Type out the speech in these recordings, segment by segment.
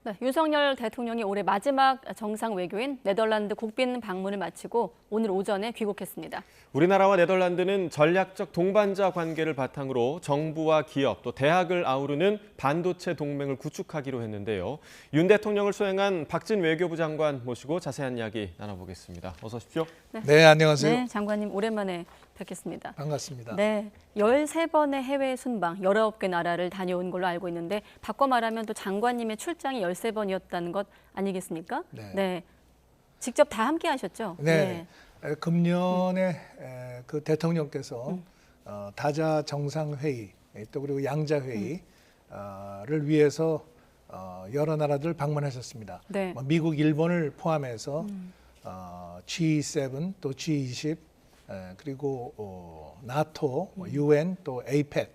네, 윤석열 대통령이 올해 마지막 정상 외교인 네덜란드 국빈 방문을 마치고 오늘 오전에 귀국했습니다. 우리나라와 네덜란드는 전략적 동반자 관계를 바탕으로 정부와 기업 또 대학을 아우르는 반도체 동맹을 구축하기로 했는데요. 윤 대통령을 수행한 박진 외교부 장관 모시고 자세한 이야기 나눠보겠습니다. 어서 오십시오. 네, 안녕하세요. 네, 장관님 오랜만에 뵙겠습니다. 반갑습니다. 네, 13번의 해외 순방, 19개 나라를 다녀온 걸로 알고 있는데 바꿔 말하면 또 장관님의 출장이 13번이었다는 것 아니겠습니까? 네. 직접 다 함께 하셨죠? 네. 금년에 그 대통령께서 다자 정상회의 또 그리고 양자회의를 위해서 여러 나라들 방문하셨습니다. 네. 미국, 일본을 포함해서 G7 또 G20 그리고 나토, UN 또 APEC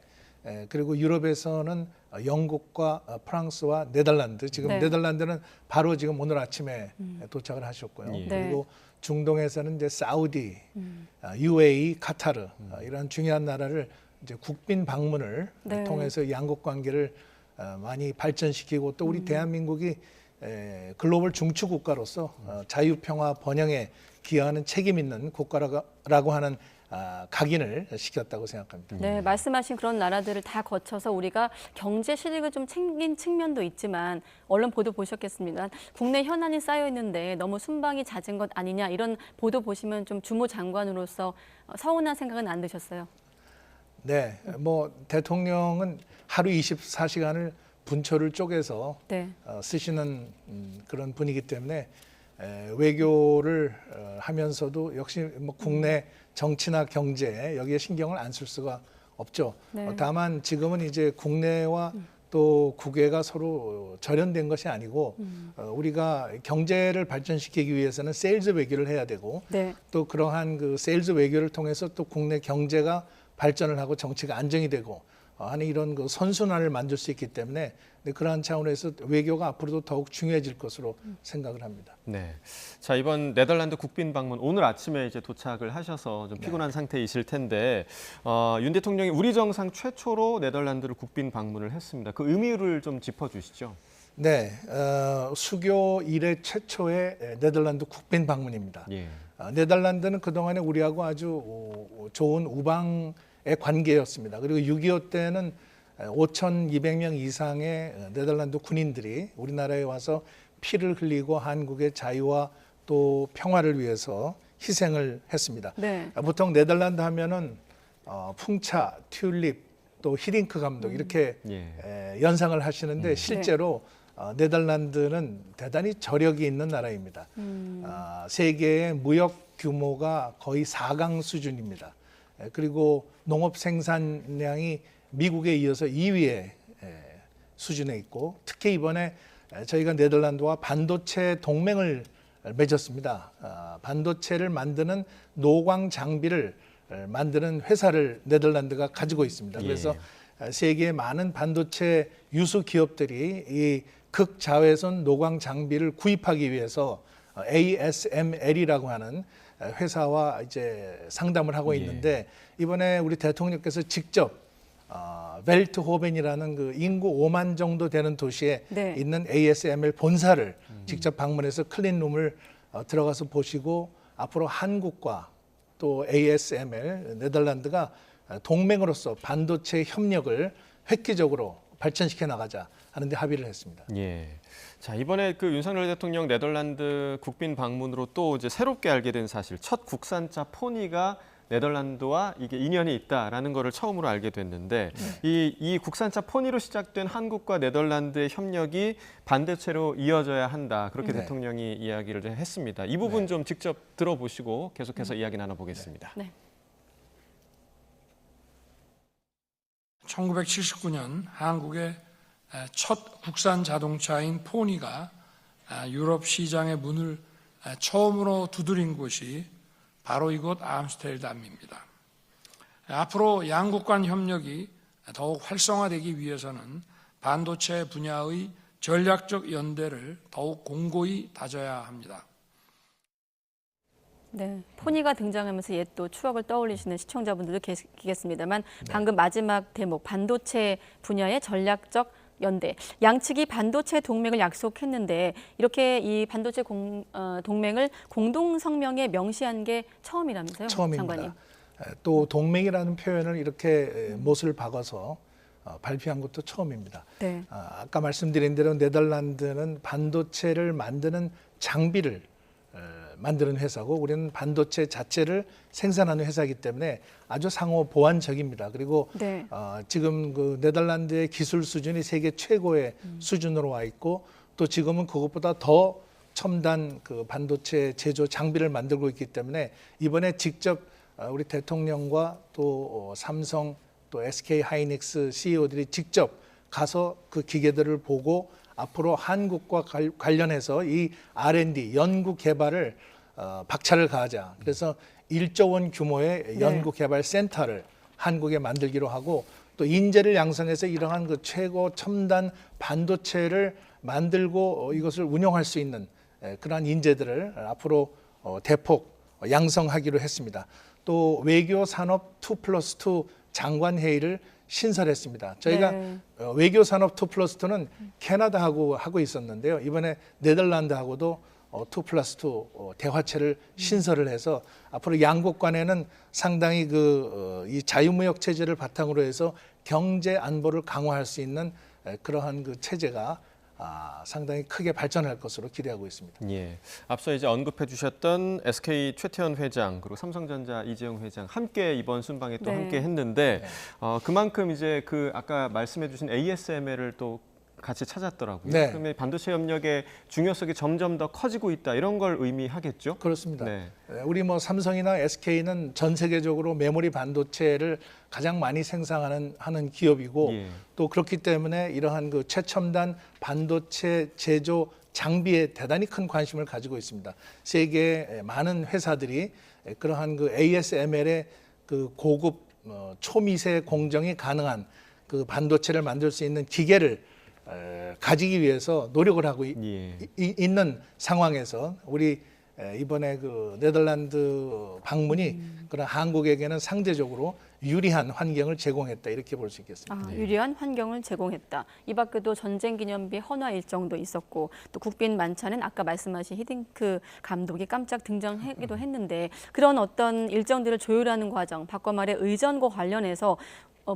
그리고 유럽에서는 영국과 프랑스와 네덜란드, 지금 네. 네덜란드는 바로 지금 오늘 아침에 도착을 하셨고요. 예. 그리고 중동에서는 이제 사우디, UAE, 카타르 이런 중요한 나라를 이제 국빈 방문을 네. 통해서 양국 관계를 많이 발전시키고 또 우리 대한민국이 글로벌 중추 국가로서 자유, 평화, 번영에 기여하는 책임 있는 국가라고 하는 각인을 시켰다고 생각합니다. 네, 말씀하신 그런 나라들을 다 거쳐서 우리가 경제 실익을 좀 챙긴 측면도 있지만 언론 보도 보셨겠습니다. 국내 현안이 쌓여 있는데 너무 순방이 잦은 것 아니냐 이런 보도 보시면 좀 주무 장관으로서 서운한 생각은 안 드셨어요? 네, 뭐 대통령은 하루 24시간을 분초를 쪼개서 네. 쓰시는 그런 분이기 때문에 외교를 하면서도 역시 뭐 국내 정치나 경제 여기에 신경을 안 쓸 수가 없죠. 네. 다만 지금은 이제 국내와 또 국외가 서로 절연된 것이 아니고 우리가 경제를 발전시키기 위해서는 세일즈 외교를 해야 되고 네. 또 그러한 그 세일즈 외교를 통해서 또 국내 경제가 발전을 하고 정치가 안정이 되고 하는 이런 그 선순환을 만들 수 있기 때문에 그러한 차원에서 외교가 앞으로도 더욱 중요해질 것으로 생각을 합니다. 네. 자, 이번 네덜란드 국빈 방문 오늘 아침에 이제 도착을 하셔서 좀 피곤한 상태이실 텐데 윤 대통령이 우리 정상 최초로 네덜란드를 국빈 방문을 했습니다. 그 의미를 좀 짚어주시죠. 네, 수교 이래 최초의 네덜란드 국빈 방문입니다. 예. 네덜란드는 그동안에 우리하고 아주 좋은 우방의 관계였습니다. 그리고 6.25 때는 5,200명 이상의 네덜란드 군인들이 우리나라에 와서 피를 흘리고 한국의 자유와 또 평화를 위해서 희생을 했습니다. 네. 보통 네덜란드 하면은 풍차, 튤립, 또 히딩크 감독 이렇게 연상을 하시는데 실제로 네덜란드는 대단히 저력이 있는 나라입니다. 세계의 무역 규모가 거의 4강 수준입니다. 그리고 농업 생산량이 미국에 이어서 2위의 수준에 있고 특히 이번에 저희가 네덜란드와 반도체 동맹을 맺었습니다. 반도체를 만드는 노광 장비를 만드는 회사를 네덜란드가 가지고 있습니다. 그래서 세계의 많은 반도체 유수 기업들이 이 극자외선 노광 장비를 구입하기 위해서 ASML이라고 하는 회사와 이제 상담을 하고 있는데 이번에 우리 대통령께서 직접 벨트호벤이라는 그 인구 5만 정도 되는 도시에 있는 ASML 본사를 직접 방문해서 클린룸을 들어가서 보시고 앞으로 한국과 또 ASML 네덜란드가 동맹으로서 반도체 협력을 획기적으로 발전시켜 나가자 하는데 합의를 했습니다. 예. 자, 이번에 그 윤석열 대통령 네덜란드 국빈 방문으로 또 이제 새롭게 알게 된 사실, 첫 국산차 포니가 네덜란드와 이게 인연이 있다라는 거를 처음으로 알게 됐는데 이 국산차 포니로 시작된 한국과 네덜란드의 협력이 반도체로 이어져야 한다. 그렇게 대통령이 이야기를 했습니다. 이 부분 좀 직접 들어보시고 계속해서 이야기 나눠보겠습니다. 네. 1979년 한국의 첫 국산 자동차인 포니가 유럽 시장의 문을 처음으로 두드린 곳이 바로 이곳 암스테르담입니다. 앞으로 양국 간 협력이 더욱 활성화되기 위해서는 반도체 분야의 전략적 연대를 더욱 공고히 다져야 합니다. 네, 포니가 등장하면서 옛 또 추억을 떠올리시는 시청자분들도 계시겠습니다만 방금 마지막 대목 반도체 분야의 전략적 연대 양측이 반도체 동맹을 약속했는데 이렇게 이 반도체 동맹을 공동 성명에 명시한 게 처음이라면서요, 처음입니다. 장관님? 또 동맹이라는 표현을 이렇게 못을 박아서 발표한 것도 처음입니다. 네. 아까 말씀드린 대로 네덜란드는 반도체를 만드는 장비를 만드는 회사고 우리는 반도체 자체를 생산하는 회사이기 때문에 아주 상호 보완적입니다. 그리고 네. 지금 그 네덜란드의 기술 수준이 세계 최고의 수준으로 와 있고 또 지금은 그것보다 더 첨단 그 반도체 제조 장비를 만들고 있기 때문에 이번에 직접 우리 대통령과 또 삼성 또 SK 하이닉스 CEO들이 직접 가서 그 기계들을 보고 앞으로 한국과 관련해서 이 R&D 연구 개발을 박차를 가하자. 그래서 1조 원 규모의 연구 개발 센터를 한국에 만들기로 하고 또 인재를 양성해서 이러한 그 최고 첨단 반도체를 만들고 이것을 운영할 수 있는 그러한 인재들을 앞으로 대폭 양성하기로 했습니다. 또 외교 산업 2+2 장관 회의를 신설했습니다. 저희가 외교 산업 2+2는 캐나다하고 하고 있었는데요. 이번에 네덜란드하고도 2+2 대화체를 신설을 해서 앞으로 양국 간에는 상당히 이 자유무역 체제를 바탕으로 해서 경제 안보를 강화할 수 있는 그러한 그 체제가 상당히 크게 발전할 것으로 기대하고 있습니다. 예. 앞서 이제 언급해 주셨던 SK 최태원 회장 그리고 삼성전자 이재용 회장 함께 이번 순방에 또 함께 했는데 그만큼 이제 그 아까 말씀해 주신 ASML을 또 같이 찾았더라고요. 네. 그러면 반도체 협력의 중요성이 점점 더 커지고 있다 이런 걸 의미하겠죠? 그렇습니다. 네. 우리 뭐 삼성이나 SK는 전 세계적으로 메모리 반도체를 가장 많이 생산하는 기업이고 또 그렇기 때문에 이러한 그 최첨단 반도체 제조 장비에 대단히 큰 관심을 가지고 있습니다. 세계의 많은 회사들이 그러한 그 ASML의 그 고급 초미세 공정이 가능한 그 반도체를 만들 수 있는 기계를 가지기 위해서 노력을 하고 있는 상황에서 우리 이번에 그 네덜란드 방문이 그런 한국에게는 상대적으로 유리한 환경을 제공했다 이렇게 볼 수 있겠습니다. 유리한 환경을 제공했다. 이 밖에도 전쟁 기념비 헌화 일정도 있었고 또 국빈 만찬은 아까 말씀하신 히딩크 감독이 깜짝 등장하기도 했는데 그런 어떤 일정들을 조율하는 과정, 바꿔 말해 의전과 관련해서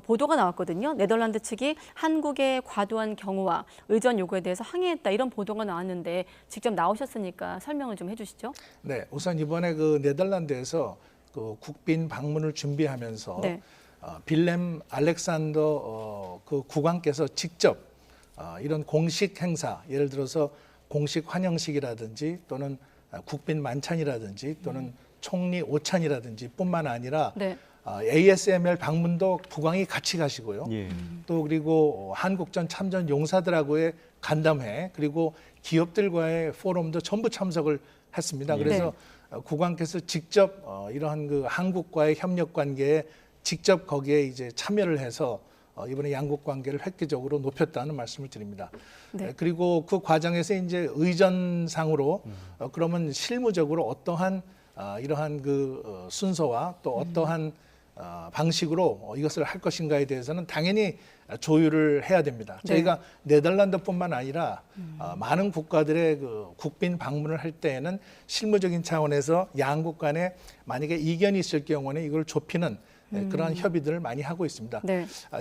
보도가 나왔거든요. 네덜란드 측이 한국의 과도한 경우와 의전 요구에 대해서 항의했다 이런 보도가 나왔는데 직접 나오셨으니까 설명을 좀 해주시죠. 네, 우선 이번에 그 네덜란드에서 그 국빈 방문을 준비하면서 빌렘 알렉산더 그 국왕께서 직접 이런 공식 행사, 예를 들어서 공식 환영식이라든지 또는 국빈 만찬이라든지 또는 총리 오찬이라든지 뿐만 아니라 ASML 방문도 국왕이 같이 가시고요. 또 그리고 한국전 참전 용사들하고의 간담회 그리고 기업들과의 포럼도 전부 참석을 했습니다. 그래서 국왕께서 직접 이러한 그 한국과의 협력 관계에 직접 거기에 이제 참여를 해서 이번에 양국 관계를 획기적으로 높였다는 말씀을 드립니다. 그리고 그 과정에서 이제 의전상으로 그러면 실무적으로 어떠한 이러한 그 순서와 또 어떠한 방식으로 이것을 할 것인가에 대해서는 당연히 조율을 해야 됩니다. 저희가 네덜란드뿐만 아니라 많은 국가들의 그 국빈 방문을 할 때에는 실무적인 차원에서 양국 간에 만약에 이견이 있을 경우는 이걸 좁히는 그러한 협의들을 많이 하고 있습니다.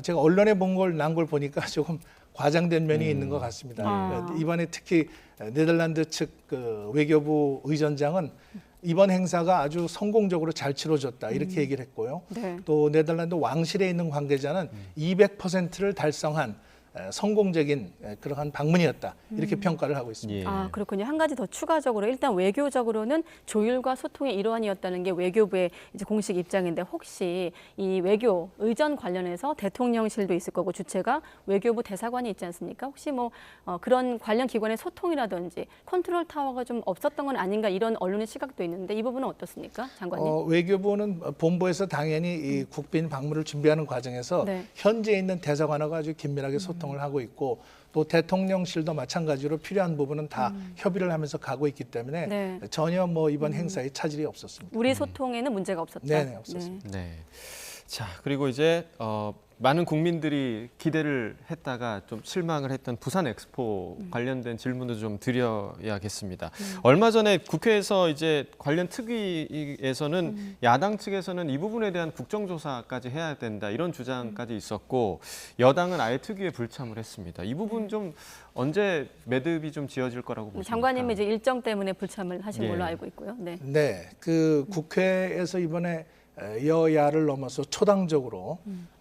제가 언론에 난 걸 보니까 조금 과장된 면이 있는 것 같습니다. 이번에 특히 네덜란드 측 그 외교부 의전장은 이번 행사가 아주 성공적으로 잘 치러졌다 이렇게 얘기를 했고요. 또 네덜란드 왕실에 있는 관계자는 200%를 달성한 성공적인 그러한 방문이었다 이렇게 평가를 하고 있습니다. 그렇군요. 한 가지 더 추가적으로 일단 외교적으로는 조율과 소통의 일환이었다는 게 외교부의 이제 공식 입장인데 혹시 이 외교 의전 관련해서 대통령실도 있을 거고 주체가 외교부 대사관이 있지 않습니까? 혹시 뭐 그런 관련 기관의 소통이라든지 컨트롤 타워가 좀 없었던 건 아닌가 이런 언론의 시각도 있는데 이 부분은 어떻습니까, 장관님? 외교부는 본부에서 당연히 이 국빈 방문을 준비하는 과정에서 현재 있는 대사관하고 아주 긴밀하게 소통을 하고 있고 또 대통령실도 마찬가지로 필요한 부분은 다 협의를 하면서 가고 있기 때문에 전혀 뭐 이번 행사에 차질이 없었습니다. 우리 소통에는 문제가 없었다. 네, 없었습니다. 자, 그리고 이제 많은 국민들이 기대를 했다가 좀 실망을 했던 부산 엑스포 관련된 질문도 좀 드려야겠습니다. 얼마 전에 국회에서 이제 관련 특위에서는 야당 측에서는 이 부분에 대한 국정조사까지 해야 된다 이런 주장까지 있었고 여당은 아예 특위에 불참을 했습니다. 이 부분 좀 언제 매듭이 좀 지어질 거라고 보십니까? 장관님이 이제 일정 때문에 불참을 하신 걸로 알고 있고요. 네. 네, 그 국회에서 이번에 여야를 넘어서 초당적으로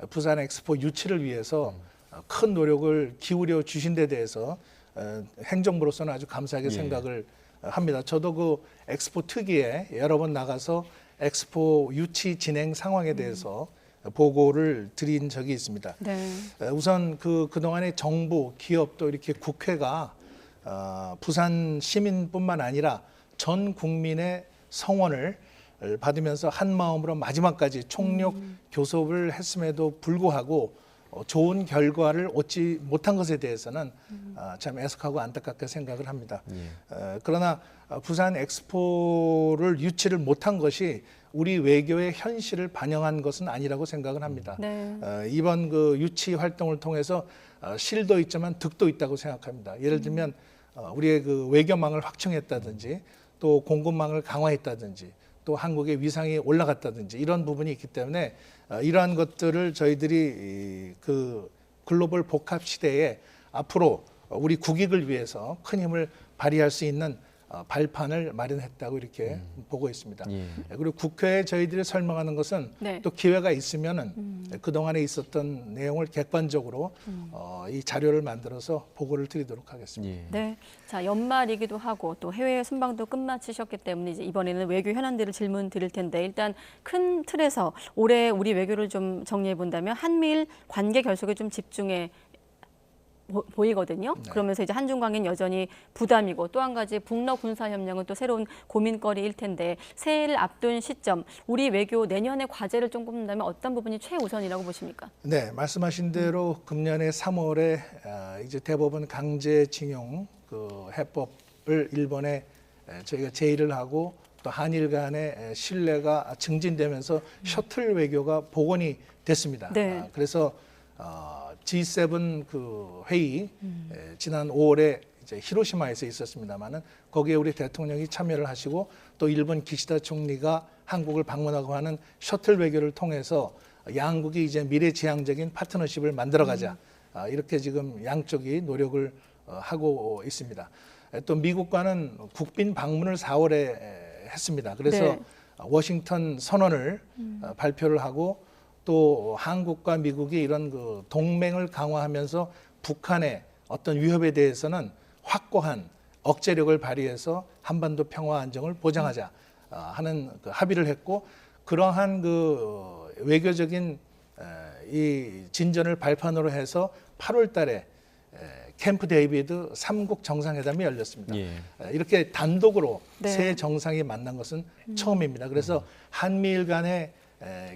부산 엑스포 유치를 위해서 큰 노력을 기울여 주신 데 대해서 행정부로서는 아주 감사하게 생각을 합니다. 저도 그 엑스포 특위에 여러 번 나가서 엑스포 유치 진행 상황에 대해서 보고를 드린 적이 있습니다. 네. 우선 그동안의 정부, 기업 또 이렇게 국회가 부산 시민뿐만 아니라 전 국민의 성원을 받으면서 한 마음으로 마지막까지 총력 교섭을 했음에도 불구하고 좋은 결과를 얻지 못한 것에 대해서는 참 애석하고 안타깝게 생각을 합니다. 그러나 부산 엑스포를 유치를 못한 것이 우리 외교의 현실을 반영한 것은 아니라고 생각을 합니다. 네. 이번 그 유치 활동을 통해서 실도 있지만 득도 있다고 생각합니다. 예를 들면 우리의 그 외교망을 확충했다든지 또 공급망을 강화했다든지 또 한국의 위상이 올라갔다든지 이런 부분이 있기 때문에 이러한 것들을 저희들이 그 글로벌 복합 시대에 앞으로 우리 국익을 위해서 큰 힘을 발휘할 수 있는 발판을 마련했다고 이렇게 보고 있습니다. 그리고 국회에 저희들이 설명하는 것은 네. 또 기회가 있으면은 그동안에 있었던 내용을 객관적으로 이 자료를 만들어서 보고를 드리도록 하겠습니다. 네. 자, 연말이기도 하고 또 해외 순방도 끝마치셨기 때문에 이제 이번에는 외교 현안들을 질문 드릴 텐데 일단 큰 틀에서 올해 우리 외교를 좀 정리해 본다면 한미일 관계 결속에 좀 집중해 보이거든요. 네. 그러면서 이제 한중 관계는 여전히 부담이고 또 한 가지 북러 군사 협력은 또 새로운 고민거리일 텐데 새해를 앞둔 시점 우리 외교 내년의 과제를 좀 꼽는다면 어떤 부분이 최우선이라고 보십니까? 네, 말씀하신 대로 금년에 3월에 이제 대법원 강제징용 그 해법을 일본에 저희가 제의를 하고 또 한일 간의 신뢰가 증진되면서 셔틀 외교가 복원이 됐습니다. 네. 그래서 G7 그 회의 지난 5월에 이제 히로시마에서 있었습니다만은 거기에 우리 대통령이 참여를 하시고 또 일본 기시다 총리가 한국을 방문하고 하는 셔틀 외교를 통해서 양국이 이제 미래지향적인 파트너십을 만들어가자 이렇게 지금 양쪽이 노력을 하고 있습니다. 또 미국과는 국빈 방문을 4월에 했습니다. 그래서 네. 워싱턴 선언을 발표를 하고 또 한국과 미국이 이런 그 동맹을 강화하면서 북한의 어떤 위협에 대해서는 확고한 억제력을 발휘해서 한반도 평화 안정을 보장하자 하는 그 합의를 했고 그러한 그 외교적인 이 진전을 발판으로 해서 8월 달에 캠프 데이비드 3국 정상회담이 열렸습니다. 이렇게 단독으로 네. 세 정상이 만난 것은 처음입니다. 그래서 한미일 간의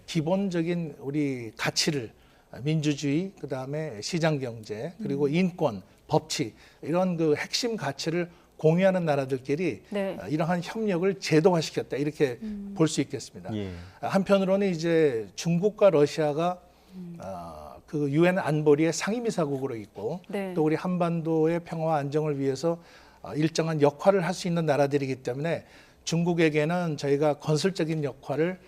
기본적인 우리 가치를 민주주의, 그다음에 시장 경제, 그리고 인권, 법치 이런 그 핵심 가치를 공유하는 나라들끼리 네. 이러한 협력을 제도화시켰다 이렇게 볼 수 있겠습니다. 한편으로는 이제 중국과 러시아가 그 유엔 안보리의 상임이사국으로 있고 네. 또 우리 한반도의 평화와 안정을 위해서 일정한 역할을 할 수 있는 나라들이기 때문에 중국에게는 저희가 건설적인 역할을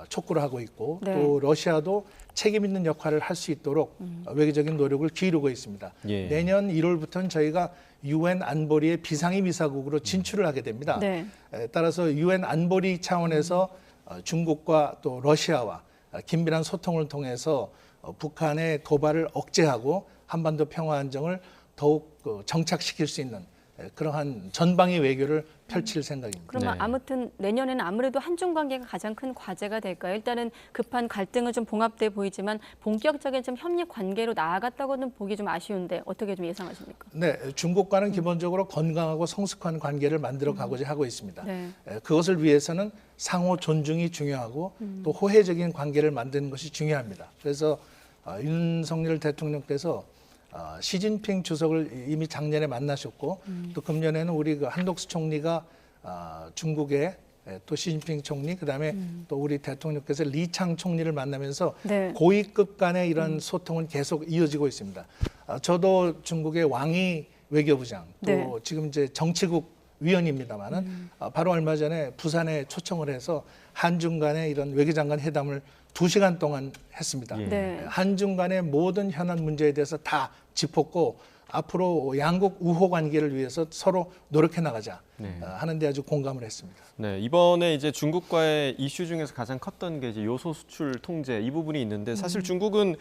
촉구를 하고 있고 네. 또 러시아도 책임 있는 역할을 할 수 있도록 외교적인 노력을 기울이고 있습니다. 내년 1월부터는 저희가 유엔 안보리의 비상임이사국으로 진출을 하게 됩니다. 네. 따라서 유엔 안보리 차원에서 중국과 또 러시아와 긴밀한 소통을 통해서 북한의 도발을 억제하고 한반도 평화 안정을 더욱 정착시킬 수 있는 그러한 전방위 외교를 펼칠 생각입니다. 그러면 네. 아무튼 내년에는 아무래도 한중 관계가 가장 큰 과제가 될까요? 일단은 급한 갈등은 좀 봉합돼 보이지만 본격적인 좀 협력 관계로 나아갔다고는 보기 좀 아쉬운데 어떻게 좀 예상하십니까? 네, 중국과는 기본적으로 건강하고 성숙한 관계를 만들어 가고자 하고 있습니다. 네. 그것을 위해서는 상호 존중이 중요하고 또 호혜적인 관계를 만드는 것이 중요합니다. 그래서 윤석열 대통령께서 시진핑 주석을 이미 작년에 만나셨고 또 금년에는 우리 그 한덕수 총리가 중국에 또 시진핑 총리, 그다음에 또 우리 대통령께서 리창 총리를 만나면서 네. 고위급 간의 이런 소통은 계속 이어지고 있습니다. 저도 중국의 왕이 외교부장, 또 네. 지금 이제 정치국 위원입니다만은 바로 얼마 전에 부산에 초청을 해서 한중 간의 이런 외교장관 회담을 2시간 동안 했습니다. 예. 네. 한중 간의 모든 현안 문제에 대해서 다 짚었고 앞으로 양국 우호 관계를 위해서 서로 노력해 나가자 하는 데 아주 공감을 했습니다. 네, 이번에 이제 중국과의 이슈 중에서 가장 컸던 게 이제 요소 수출 통제 이 부분이 있는데 사실 중국은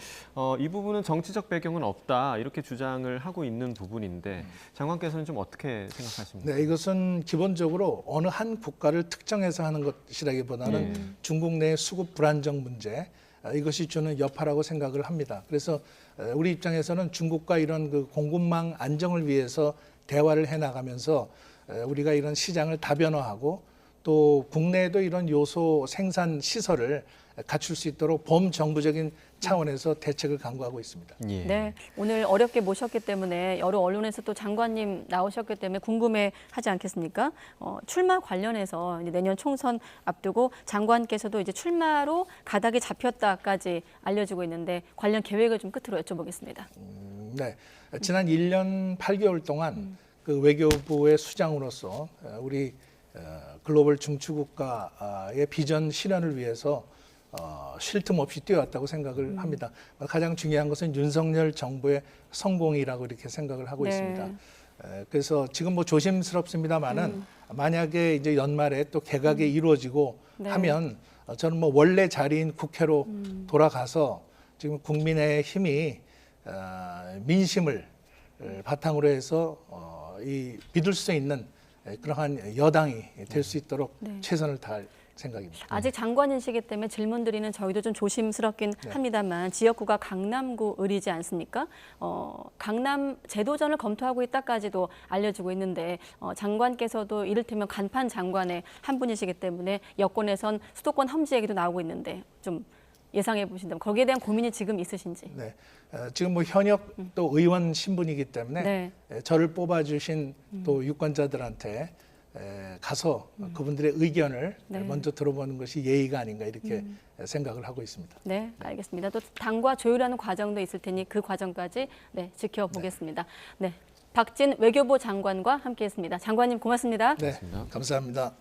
이 부분은 정치적 배경은 없다 이렇게 주장을 하고 있는 부분인데 장관께서는 좀 어떻게 생각하십니까? 네, 이것은 기본적으로 어느 한 국가를 특정해서 하는 것이라기보다는 중국 내 수급 불안정 문제 이것이 주는 여파라고 생각을 합니다. 그래서 우리 입장에서는 중국과 이런 그 공급망 안정을 위해서 대화를 해나가면서 우리가 이런 시장을 다변화하고 또 국내에도 이런 요소 생산 시설을 갖출 수 있도록 범정부적인 차원에서 대책을 강구하고 있습니다. 예. 네, 오늘 어렵게 모셨기 때문에 여러 언론에서 또 장관님 나오셨기 때문에 궁금해하지 않겠습니까? 출마 관련해서 이제 내년 총선 앞두고 장관께서도 이제 출마로 가닥이 잡혔다까지 알려지고 있는데 관련 계획을 좀 끝으로 여쭤보겠습니다. 네, 지난 1년 8개월 동안 그 외교부의 수장으로서 우리 글로벌 중추국가의 비전 실현을 위해서 쉴 틈 없이 뛰어왔다고 생각을 합니다. 가장 중요한 것은 윤석열 정부의 성공이라고 이렇게 생각을 하고 네. 있습니다. 그래서 지금 뭐 조심스럽습니다만은 만약에 이제 연말에 또 개각이 이루어지고 네. 하면 저는 뭐 원래 자리인 국회로 돌아가서 지금 국민의 힘이 민심을 바탕으로 해서 이 믿을 수 있는 그러한 여당이 될 수 있도록 최선을 다할 생각입니다. 아직 장관이시기 때문에 질문 드리는 저희도 좀 조심스럽긴 합니다만 지역구가 강남구 을이지 않습니까? 강남 제도전을 검토하고 있다까지도 알려지고 있는데 장관께서도 이를테면 간판 장관의 한 분이시기 때문에 여권에선 수도권 험지 얘기도 나오고 있는데 좀 예상해 보신다면 거기에 대한 고민이 지금 있으신지. 네, 지금 뭐 현역 또 의원 신분이기 때문에 네. 저를 뽑아주신 또 유권자들한테 가서 그분들의 의견을 네. 먼저 들어보는 것이 예의가 아닌가 이렇게 생각을 하고 있습니다. 네, 알겠습니다. 또 당과 조율하는 과정도 있을 테니 그 과정까지 지켜보겠습니다. 네, 박진 외교부 장관과 함께했습니다. 장관님 고맙습니다. 네, 감사합니다.